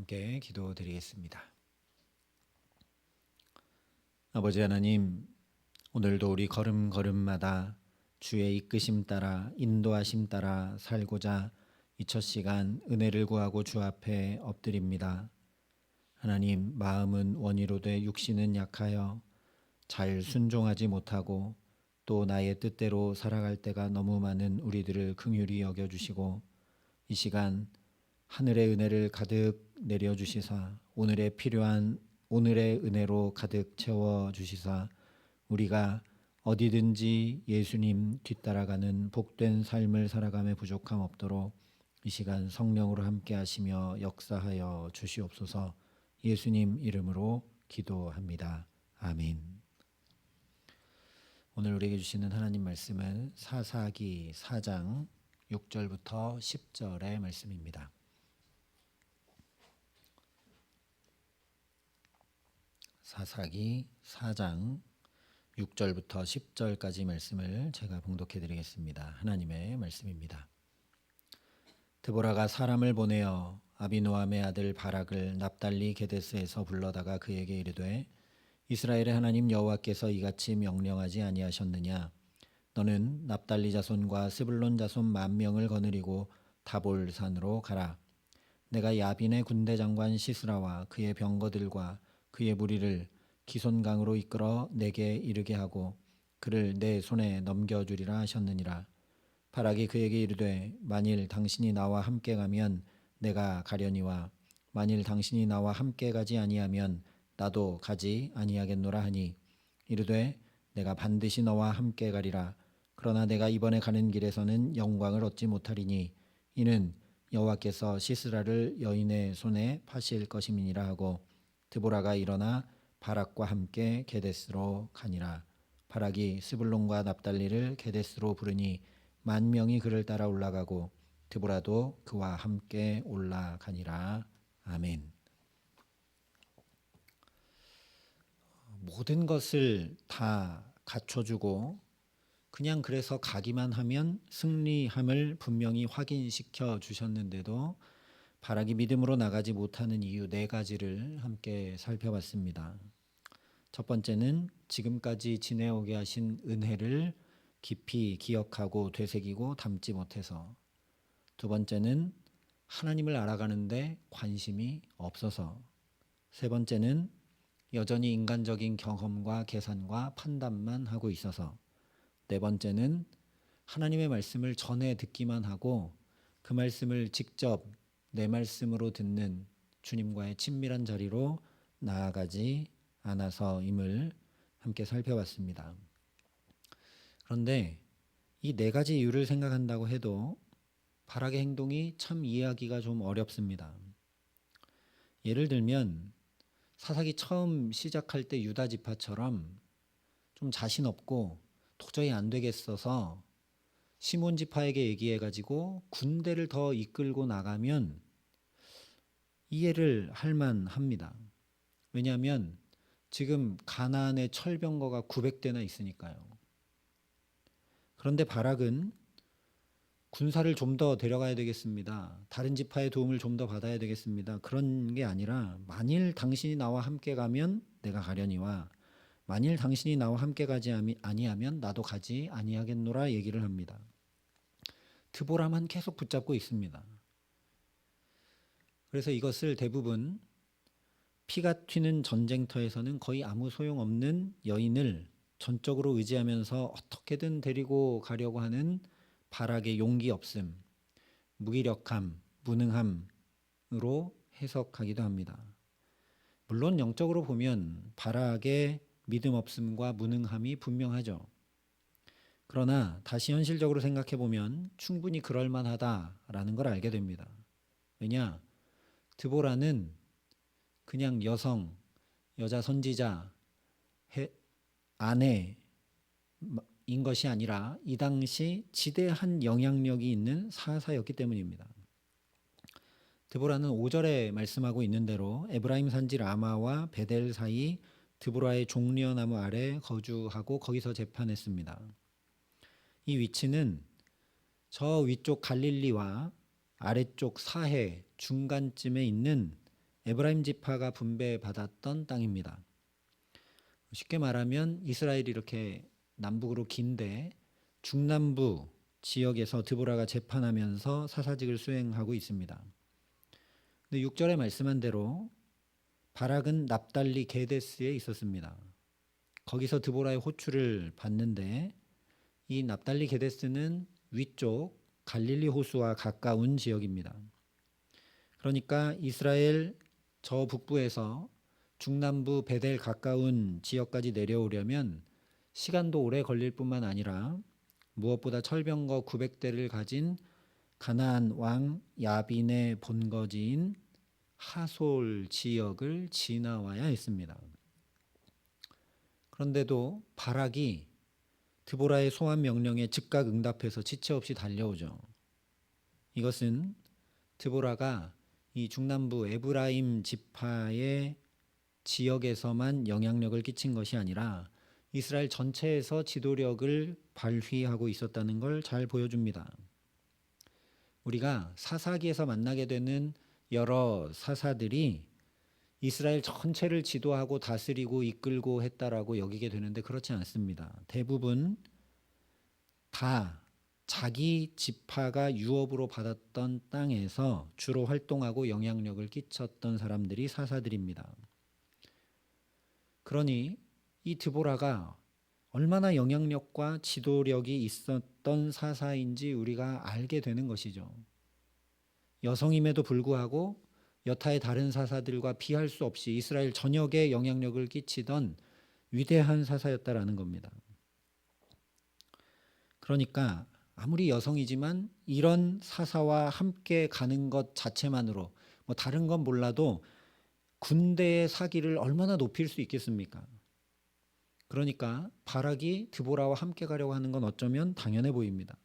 함께 기도드리겠습니다. 아버지 하나님, 오늘도 우리 걸음걸음마다 주의 이끄심 따라 인도하심 따라 살고자 이 첫 시간 은혜를 구하고 주 앞에 엎드립니다. 하나님, 마음은 원이로되 육신은 약하여 잘 순종하지 못하고 또 나의 뜻대로 살아갈 때가 너무 많은 우리들을 긍휼히 여겨주시고 이 시간 하늘의 은혜를 가득 내려주시사 오늘의 필요한 오늘의 은혜로 가득 채워주시사 우리가 어디든지 예수님 뒤따라가는 복된 삶을 살아감에 부족함 없도록 이 시간 성령으로 함께 하시며 역사하여 주시옵소서. 예수님 이름으로 기도합니다. 아멘. 오늘 우리에게 주시는 하나님 말씀은 사사기 4장 6절부터 10절의 말씀입니다. 사사기 4장 6절부터 10절까지 말씀을 제가 봉독해 드리겠습니다. 하나님의 말씀입니다. 드보라가 사람을 보내어 아비노함의 아들 바락을 납달리 게데스에서 불러다가 그에게 이르되 이스라엘의 하나님 여호와께서 이같이 명령하지 아니하셨느냐? 너는 납달리 자손과 스불론 자손 10,000명을 거느리고 다볼산으로 가라. 내가 야빈의 군대 장관 시스라와 그의 병거들과 그의 무리를 기손강으로 이끌어 내게 이르게 하고 그를 내 손에 넘겨주리라 하셨느니라. 바락이 그에게 이르되 만일 당신이 나와 함께 가면 내가 가려니와 만일 당신이 나와 함께 가지 아니하면 나도 가지 아니하겠노라 하니 이르되 내가 반드시 너와 함께 가리라. 그러나 내가 이번에 가는 길에서는 영광을 얻지 못하리니 이는 여호와께서 시스라를 여인의 손에 파실 것임이니라 하고 드보라가 일어나 바락과 함께 게데스로 가니라. 바락이 스불론과 납달리를 게데스로 부르니 10,000명이 그를 따라 올라가고 드보라도 그와 함께 올라가니라. 아멘. 모든 것을 다 갖춰주고 그냥 그래서 가기만 하면 승리함을 분명히 확인시켜 주셨는데도 바락이 믿음으로 나가지 못하는 이유 4가지를 함께 살펴봤습니다. 첫 번째는 지금까지 지내오게 하신 은혜를 깊이 기억하고 되새기고 담지 못해서, 두 번째는 하나님을 알아가는데 관심이 없어서, 세 번째는 여전히 인간적인 경험과 계산과 판단만 하고 있어서, 네 번째는 하나님의 말씀을 전해 듣기만 하고 그 말씀을 직접 내 말씀으로 듣는 주님과의 친밀한 자리로 나아가지 않아서임을 함께 살펴봤습니다. 그런데 이 4가지 이유를 생각한다고 해도 바락의 행동이 참 이해하기가 좀 어렵습니다. 예를 들면 사사기 처음 시작할 때 유다 지파처럼 좀 자신 없고 도저히 안 되겠어서 시몬 지파에게 얘기해가지고 군대를 더 이끌고 나가면 이해를 할 만합니다. 왜냐하면 지금 가나안의 철병거가 900대나 있으니까요. 그런데 바락은 군사를 좀 더 데려가야 되겠습니다. 다른 지파의 도움을 좀 더 받아야 되겠습니다. 그런 게 아니라 만일 당신이 나와 함께 가면 내가 가려니와 만일 당신이 나와 함께 가지 아니하면 나도 가지 아니하겠노라 얘기를 합니다. 드보라만 계속 붙잡고 있습니다. 그래서 이것을 대부분 피가 튀는 전쟁터에서는 거의 아무 소용없는 여인을 전적으로 의지하면서 어떻게든 데리고 가려고 하는 바락의 용기 없음, 무기력함, 무능함으로 해석하기도 합니다. 물론 영적으로 보면 바락의 믿음 없음과 무능함이 분명하죠. 그러나 다시 현실적으로 생각해 보면 충분히 그럴 만하다라는 걸 알게 됩니다. 왜냐? 드보라는 그냥 여자 선지자, 아내인 것이 아니라 이 당시 지대한 영향력이 있는 사사였기 때문입니다. 드보라는 5절에 말씀하고 있는 대로 에브라임 산지 라마와 베델 사이 드보라의 종려나무 아래 거주하고 거기서 재판했습니다. 이 위치는 저 위쪽 갈릴리와 아래쪽 사해 중간쯤에 있는 에브라임 지파가 분배받았던 땅입니다. 쉽게 말하면 이스라엘이 이렇게 남북으로 긴데 중남부 지역에서 드보라가 재판하면서 사사직을 수행하고 있습니다. 근데 6절에 말씀한 대로 바락은 납달리 게데스에 있었습니다. 거기서 드보라의 호출을 받는데 이 납달리 게데스는 위쪽 갈릴리 호수와 가까운 지역입니다. 그러니까 이스라엘 저 북부에서 중남부 베델 가까운 지역까지 내려오려면 시간도 오래 걸릴 뿐만 아니라 무엇보다 철병거 900대를 가진 가나안 왕 야빈의 본거지인 하솔 지역을 지나와야 했습니다. 그런데도 바락이 드보라의 소환 명령에 즉각 응답해서 지체 없이 달려오죠. 이것은 드보라가 이 중남부 에브라임 지파의 지역에서만 영향력을 끼친 것이 아니라 이스라엘 전체에서 지도력을 발휘하고 있었다는 걸 잘 보여줍니다. 우리가 사사기에서 만나게 되는 여러 사사들이 이스라엘 전체를 지도하고 다스리고 이끌고 했다라고 여기게 되는데 그렇지 않습니다. 대부분 다 자기 지파가 유업으로 받았던 땅에서 주로 활동하고 영향력을 끼쳤던 사람들이 사사들입니다. 그러니 이 드보라가 얼마나 영향력과 지도력이 있었던 사사인지 우리가 알게 되는 것이죠. 여성임에도 불구하고 여타의 다른 사사들과 비할 수 없이 이스라엘 전역에 영향력을 끼치던 위대한 사사였다라는 겁니다. 그러니까 아무리 여성이지만 이런 사사와 함께 가는 것 자체만으로 뭐 다른 건 몰라도 군대의 사기를 얼마나 높일 수 있겠습니까? 그러니까 바락이 드보라와 함께 가려고 하는 건 어쩌면 당연해 보입니다.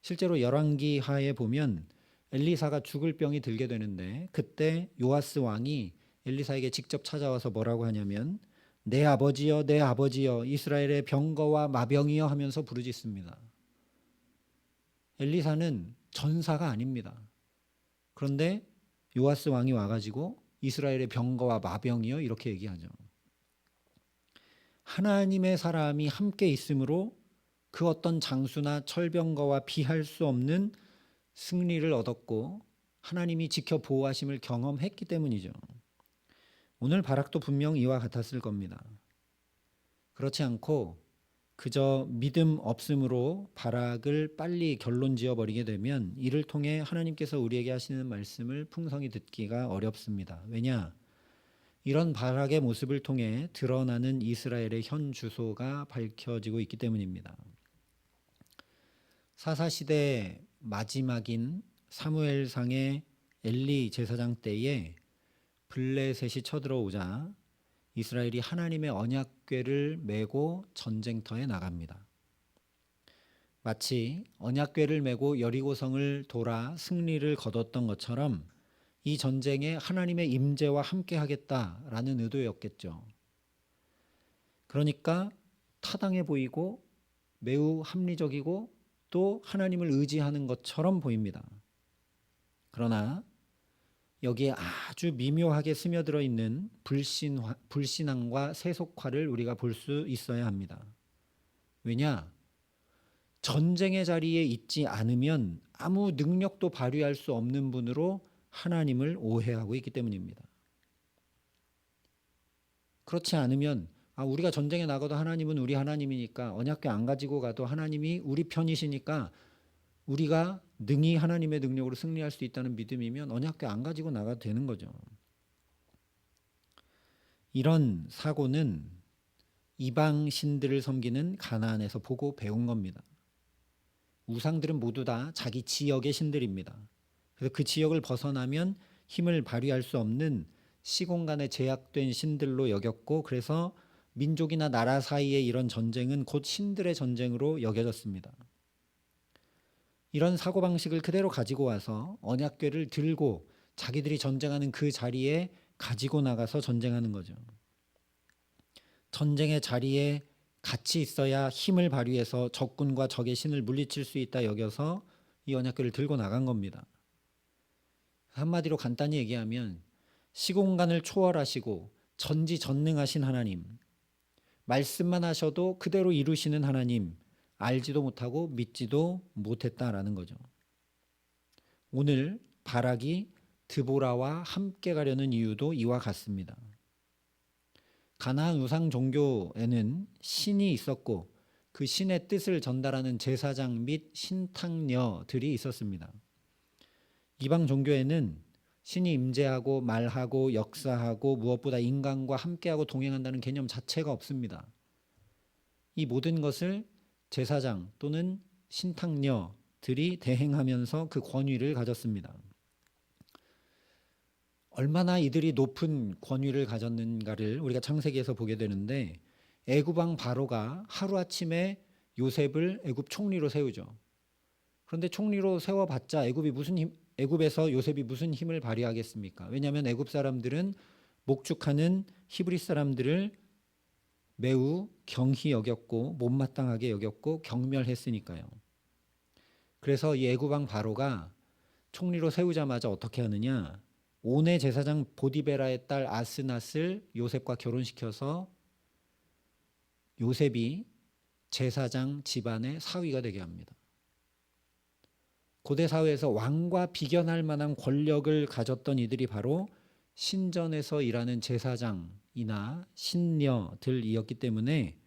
실제로 열왕기 하에 보면 엘리사가 죽을 병이 들게 되는데 그때 요아스 왕이 엘리사에게 직접 찾아와서 뭐라고 하냐면 내 아버지여 내 아버지여 이스라엘의 병거와 마병이여 하면서 부르짖습니다. 엘리사는 전사가 아닙니다. 그런데 요아스 왕이 와가지고 이스라엘의 병거와 마병이여 이렇게 얘기하죠. 하나님의 사람이 함께 있으므로 그 어떤 장수나 철병거와 비할 수 없는 승리를 얻었고 하나님이 지켜 보호하심을 경험했기 때문이죠. 오늘 바락도 분명 이와 같았을 겁니다. 그렇지 않고 그저 믿음 없음으로 바락을 빨리 결론 지어버리게 되면 이를 통해 하나님께서 우리에게 하시는 말씀을 풍성히 듣기가 어렵습니다. 왜냐? 이런 바락의 모습을 통해 드러나는 이스라엘의 현 주소가 밝혀지고 있기 때문입니다. 사사시대 마지막인 사무엘상의 엘리 제사장 때에 블레셋이 쳐들어오자 이스라엘이 하나님의 언약궤를 메고 전쟁터에 나갑니다. 마치 언약궤를 메고 여리고성을 돌아 승리를 거뒀던 것처럼 이 전쟁에 하나님의 임재와 함께 하겠다라는 의도였겠죠. 그러니까 타당해 보이고 매우 합리적이고 또 하나님을 의지하는 것처럼 보입니다. 그러나 여기에 아주 미묘하게 스며들어 있는 불신앙과 세속화를 우리가 볼 수 있어야 합니다. 왜냐? 전쟁의 자리에 있지 않으면 아무 능력도 발휘할 수 없는 분으로 하나님을 오해하고 있기 때문입니다. 그렇지 않으면 우리가 전쟁에 나가도 하나님은 우리 하나님이니까 언약궤 안 가지고 가도 하나님이 우리 편이시니까 우리가 능히 하나님의 능력으로 승리할 수 있다는 믿음이면 언약궤 안 가지고 나가도 되는 거죠. 이런 사고는 이방 신들을 섬기는 가나안에서 보고 배운 겁니다. 우상들은 모두 다 자기 지역의 신들입니다. 그래서 그 지역을 벗어나면 힘을 발휘할 수 없는 시공간에 제약된 신들로 여겼고 그래서 민족이나 나라 사이의 이런 전쟁은 곧 신들의 전쟁으로 여겨졌습니다. 이런 사고방식을 그대로 가지고 와서 언약궤를 들고 자기들이 전쟁하는 그 자리에 가지고 나가서 전쟁하는 거죠. 전쟁의 자리에 같이 있어야 힘을 발휘해서 적군과 적의 신을 물리칠 수 있다 여겨서 이 언약궤를 들고 나간 겁니다. 한마디로 간단히 얘기하면 시공간을 초월하시고 전지전능하신 하나님, 말씀만 하셔도 그대로 이루시는 하나님, 알지도 못하고 믿지도 못했다라는 거죠. 오늘 바락이 드보라와 함께 가려는 이유도 이와 같습니다. 가나안 우상 종교에는 신이 있었고 그 신의 뜻을 전달하는 제사장 및 신탕녀들이 있었습니다. 이방 종교에는 신이 임재하고 말하고 역사하고 무엇보다 인간과 함께하고 동행한다는 개념 자체가 없습니다. 이 모든 것을 제사장 또는 신탕녀들이 대행하면서 그 권위를 가졌습니다. 얼마나 이들이 높은 권위를 가졌는가를 우리가 창세기에서 보게 되는데, 애굽 왕 바로가 하루아침에 요셉을 애굽 총리로 세우죠. 그런데 총리로 세워봤자 애굽에서 요셉이 무슨 힘을 발휘하겠습니까? 왜냐하면 애굽 사람들은 목축하는 히브리 사람들을 매우 경히 여겼고 못마땅하게 여겼고 경멸했으니까요. 그래서 이 애굽 왕 바로가 총리로 세우자마자 어떻게 하느냐, 온의 제사장 보디베라의 딸 아스낫을 요셉과 결혼시켜서 요셉이 제사장 집안의 사위가 되게 합니다. 고대 사회에서 왕과 비견할 만한 권력을 가졌던 이들이 바로 신전에서 일하는 제사장이나 신녀들이었기 때문에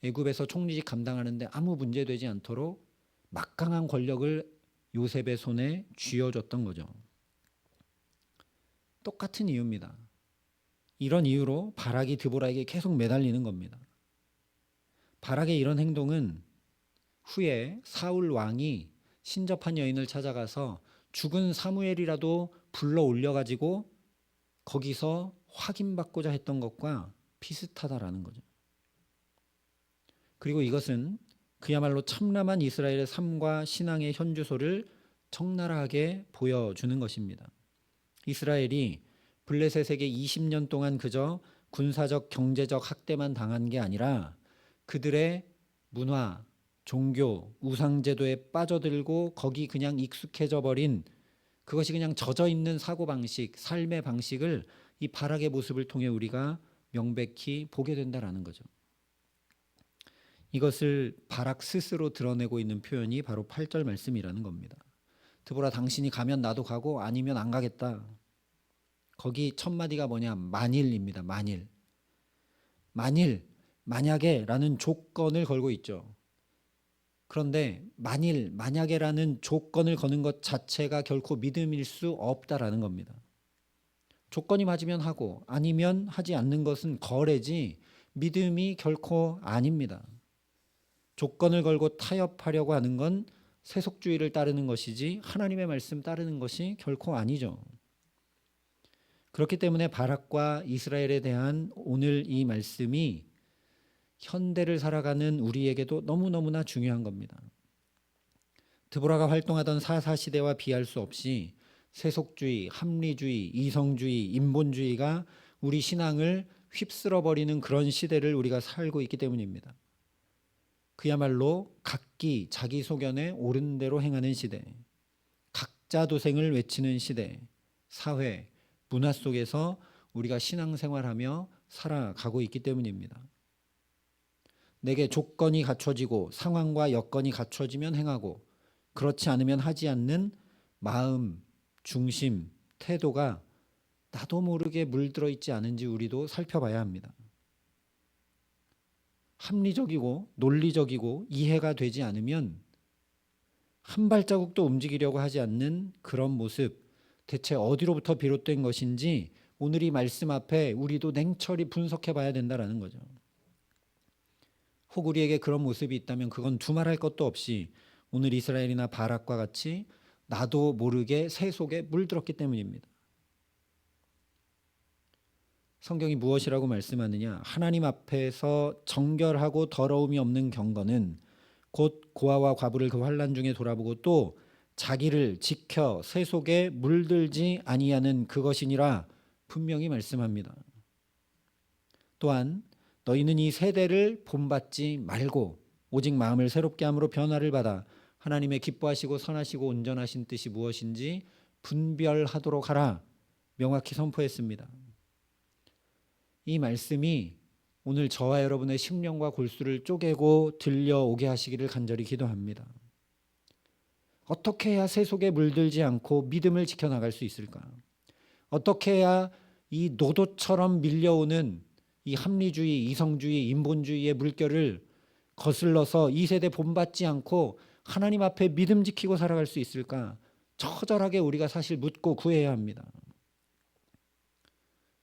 애굽에서 총리직 감당하는데 아무 문제되지 않도록 막강한 권력을 요셉의 손에 쥐어줬던 거죠. 똑같은 이유입니다. 이런 이유로 바락이 드보라에게 계속 매달리는 겁니다. 바락의 이런 행동은 후에 사울 왕이 신접한 여인을 찾아가서 죽은 사무엘이라도 불러 올려가지고 거기서 확인받고자 했던 것과 비슷하다라는 거죠. 그리고 이것은 그야말로 참람한 이스라엘의 삶과 신앙의 현주소를 적나라하게 보여주는 것입니다. 이스라엘이 블레셋에게 20년 동안 그저 군사적 경제적 학대만 당한 게 아니라 그들의 문화, 종교, 우상제도에 빠져들고 거기 그냥 익숙해져 버린, 그것이 그냥 젖어 있는 사고방식, 삶의 방식을 이 바락의 모습을 통해 우리가 명백히 보게 된다라는 거죠. 이것을 바락 스스로 드러내고 있는 표현이 바로 8절 말씀이라는 겁니다. 드보라, 당신이 가면 나도 가고 아니면 안 가겠다. 거기 첫 마디가 뭐냐? 만일입니다. 만약에 라는 조건을 걸고 있죠. 그런데 만약에라는 조건을 거는 것 자체가 결코 믿음일 수 없다라는 겁니다. 조건이 맞으면 하고 아니면 하지 않는 것은 거래지 믿음이 결코 아닙니다. 조건을 걸고 타협하려고 하는 건 세속주의를 따르는 것이지 하나님의 말씀 따르는 것이 결코 아니죠. 그렇기 때문에 바락과 이스라엘에 대한 오늘 이 말씀이 현대를 살아가는 우리에게도 너무너무나 중요한 겁니다. 드보라가 활동하던 사사시대와 비할 수 없이 세속주의, 합리주의, 이성주의, 인본주의가 우리 신앙을 휩쓸어버리는 그런 시대를 우리가 살고 있기 때문입니다. 그야말로 각기 자기 소견에 옳은 대로 행하는 시대, 각자 도생을 외치는 시대, 사회, 문화 속에서 우리가 신앙생활하며 살아가고 있기 때문입니다. 내게 조건이 갖춰지고 상황과 여건이 갖춰지면 행하고 그렇지 않으면 하지 않는 마음, 중심, 태도가 나도 모르게 물들어 있지 않은지 우리도 살펴봐야 합니다. 합리적이고 논리적이고 이해가 되지 않으면 한 발자국도 움직이려고 하지 않는 그런 모습, 대체 어디로부터 비롯된 것인지 오늘 이 말씀 앞에 우리도 냉철히 분석해 봐야 된다는 거죠. 혹 우리에게 그런 모습이 있다면 그건 두말할 것도 없이 오늘 이스라엘이나 바락과 같이 나도 모르게 새 속에 물들었기 때문입니다. 성경이 무엇이라고 말씀하느냐? 하나님 앞에서 정결하고 더러움이 없는 경건은 곧 고아와 과부를 그 환난 중에 돌아보고 또 자기를 지켜 새 속에 물들지 아니하는 그것이니라 분명히 말씀합니다. 또한 너희는 이 세대를 본받지 말고 오직 마음을 새롭게 함으로 변화를 받아 하나님의 기뻐하시고 선하시고 온전하신 뜻이 무엇인지 분별하도록 하라. 명확히 선포했습니다. 이 말씀이 오늘 저와 여러분의 심령과 골수를 쪼개고 들려오게 하시기를 간절히 기도합니다. 어떻게 해야 세속에 물들지 않고 믿음을 지켜나갈 수 있을까? 어떻게 해야 이 노도처럼 밀려오는 이 합리주의, 이성주의, 인본주의의 물결을 거슬러서 이 세대 본받지 않고 하나님 앞에 믿음 지키고 살아갈 수 있을까? 처절하게 우리가 사실 묻고 구해야 합니다.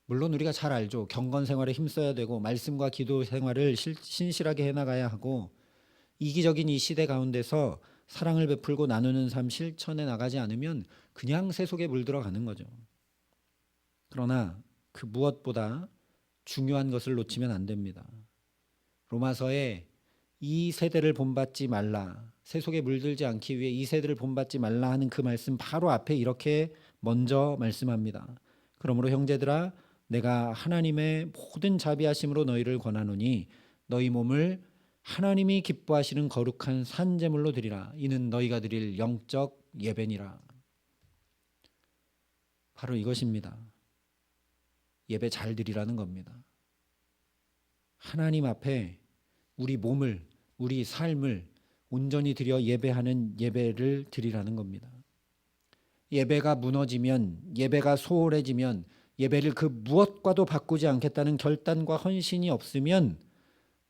물론 우리가 잘 알죠. 경건 생활에 힘써야 되고 말씀과 기도 생활을 신실하게 해나가야 하고 이기적인 이 시대 가운데서 사랑을 베풀고 나누는 삶 실천해 나가지 않으면 그냥 세속에 물들어가는 거죠. 그러나 그 무엇보다 중요한 것을 놓치면 안 됩니다. 로마서에 이 세대를 본받지 말라, 세속에 물들지 않기 위해 이 세대를 본받지 말라 하는 그 말씀 바로 앞에 이렇게 먼저 말씀합니다. 그러므로 형제들아, 내가 하나님의 모든 자비하심으로 너희를 권하노니 너희 몸을 하나님이 기뻐하시는 거룩한 산제물로 드리라. 이는 너희가 드릴 영적 예배니라. 바로 이것입니다. 예배 잘 드리라는 겁니다. 하나님 앞에 우리 몸을, 우리 삶을 온전히 드려 예배하는 예배를 드리라는 겁니다. 예배가 무너지면, 예배가 소홀해지면, 예배를 그 무엇과도 바꾸지 않겠다는 결단과 헌신이 없으면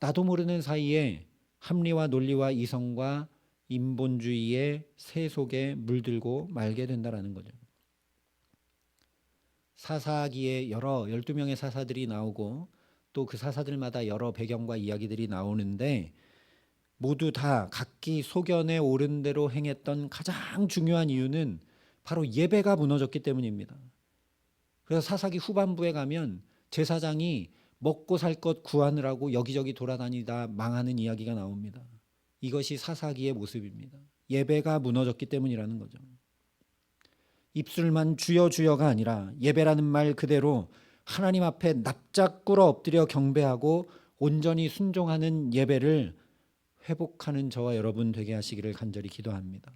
나도 모르는 사이에 합리와 논리와 이성과 인본주의의 세속에 물들고 말게 된다는 거죠. 사사기에 여러 12명의 사사들이 나오고 또 그 사사들마다 여러 배경과 이야기들이 나오는데 모두 다 각기 소견에 옳은 대로 행했던 가장 중요한 이유는 바로 예배가 무너졌기 때문입니다. 그래서 사사기 후반부에 가면 제사장이 먹고 살 것 구하느라고 여기저기 돌아다니다 망하는 이야기가 나옵니다. 이것이 사사기의 모습입니다. 예배가 무너졌기 때문이라는 거죠. 입술만 주여 주여가 아니라 예배라는 말 그대로 하나님 앞에 납작 꿇어 엎드려 경배하고 온전히 순종하는 예배를 회복하는 저와 여러분 되게 하시기를 간절히 기도합니다.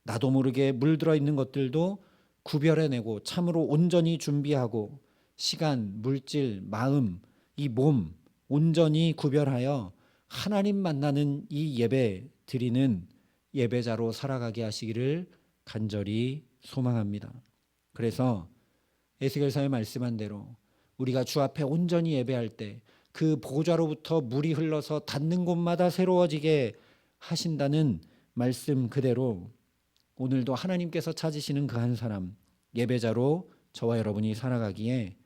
나도 모르게 물들어 있는 것들도 구별해내고 참으로 온전히 준비하고 시간, 물질, 마음, 이 몸 온전히 구별하여 하나님 만나는 이 예배 드리는 예배자로 살아가게 하시기를 간절히 소망합니다. 그래서 에스겔서에 말씀한 대로 우리가 주 앞에 온전히 예배할 때 그 보좌로부터 물이 흘러서 닿는 곳마다 새로워지게 하신다는 말씀 그대로 오늘도 하나님께서 찾으시는 그 한 사람 예배자로 저와 여러분이 살아가기에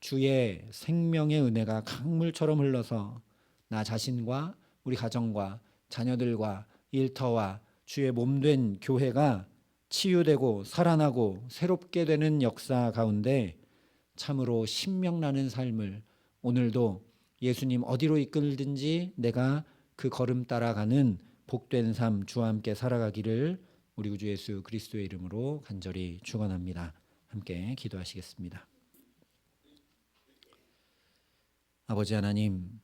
주의 생명의 은혜가 강물처럼 흘러서 나 자신과 우리 가정과 자녀들과 일터와 주의 몸된 교회가 치유되고 살아나고 새롭게 되는 역사 가운데 참으로 신명나는 삶을 오늘도 예수님 어디로 이끌든지 내가 그 걸음 따라가는 복된 삶 주와 함께 살아가기를 우리 구주 예수 그리스도의 이름으로 간절히 축원합니다. 함께 기도하시겠습니다. 아버지 하나님,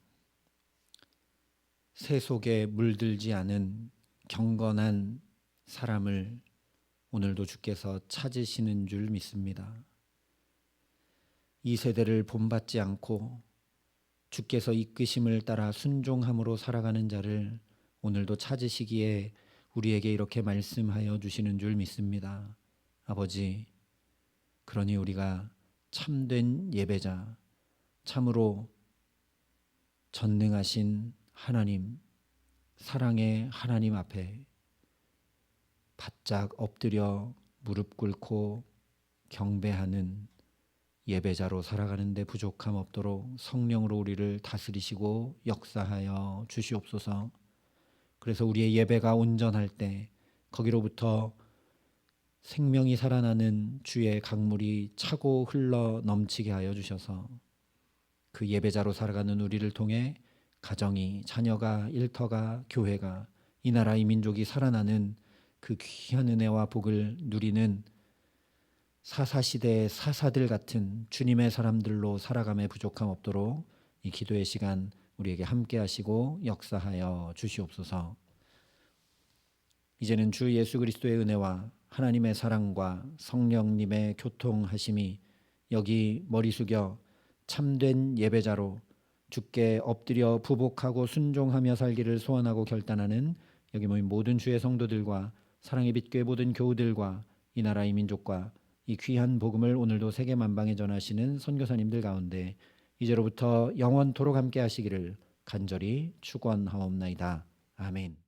세속에 물들지 않은 경건한 사람을 오늘도 주께서 찾으시는 줄 믿습니다. 이 세대를 본받지 않고 주께서 이끄심을 따라 순종함으로 살아가는 자를 오늘도 찾으시기에 우리에게 이렇게 말씀하여 주시는 줄 믿습니다. 아버지, 그러니 우리가 참된 예배자, 참으로 전능하신 하나님, 사랑의 하나님 앞에 바짝 엎드려 무릎 꿇고 경배하는 예배자로 살아가는 데 부족함 없도록 성령으로 우리를 다스리시고 역사하여 주시옵소서. 그래서 우리의 예배가 온전할 때 거기로부터 생명이 살아나는 주의 강물이 차고 흘러 넘치게 하여 주셔서 그 예배자로 살아가는 우리를 통해 가정이, 자녀가, 일터가, 교회가, 이 나라 이 민족이 살아나는 그 귀한 은혜와 복을 누리는 사사시대의 사사들 같은 주님의 사람들로 살아감에 부족함 없도록 이 기도의 시간 우리에게 함께 하시고 역사하여 주시옵소서. 이제는 주 예수 그리스도의 은혜와 하나님의 사랑과 성령님의 교통하심이 여기 머리 숙여 참된 예배자로 주께 엎드려 부복하고 순종하며 살기를 소원하고 결단하는 여기 모인 모든 주의 성도들과 사랑의 빛교회 모든 교우들과 이 나라의 민족과 이 귀한 복음을 오늘도 세계 만방에 전하시는 선교사님들 가운데 이제로부터 영원토록 함께 하시기를 간절히 축원하옵나이다. 아멘.